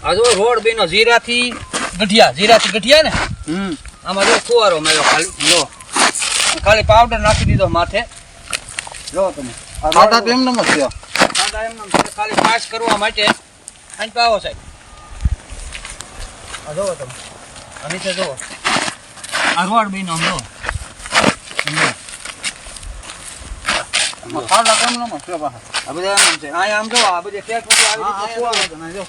આ જો રોડ બેનો જીરાથી ગઠિયા ને આમાં જો ફુવારો મેળો ખાલી પાવડર નાખી દીધો માથે જો તમે સાદા તો એમ નમ છે ખાલી પાસ કરવા માટે અહીં પાવો સાહેબ આ જોવો તમે અને છે જોવો આ રોડ બેનો આમ જો સાદા કેમ નમ છે બહાર આ બધા એમ છે આ આમ જો આ બધી ફેટ આવી રીતે જો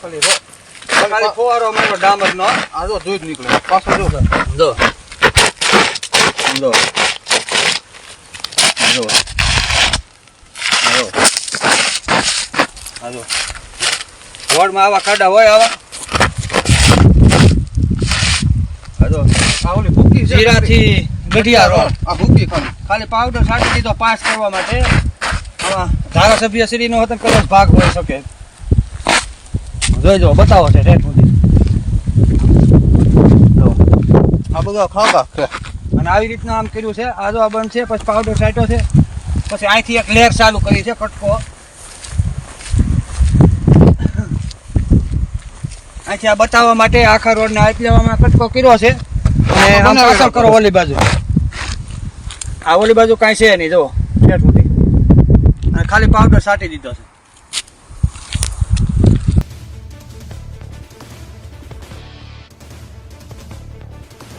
ખાલી ફુવારો મેળો ડામર નો આ જો દૂધ નીકળે પાછો જો જો જો જો જો રોડમાં આવા ખાડા હોય આવા જો આ ઓલી ભૂકી છે જીરાથી ગઠિયા રોડ આ ભૂકી ખાલી પાવડર છાંટી દીધો પાસ કરવા માટે આમાં ધારાસભ્ય શ્રીનો હતો કદાચ ભાગ હોઈ શકે જોઈજો બતાવો છે રેટ સુધી આ બધા ખાગા છે અને આવી રીતના આમ કર્યું છે આ જો આ બંધ છે પછી પાવડર છાંટ્યો છે પછી અહીંથી એક લેર ચાલુ કરી છે કટકો અહીંથી આ બતાવવા માટે આખા રોડને આપી લેવામાં કટકો કર્યો છે અને આમ પાછળ કરો ઓલી બાજુ આ ઓલી બાજુ કાંઈ છે નહીં જો રેટ સુધી અને ખાલી પાવડર છાંટી દીધો છે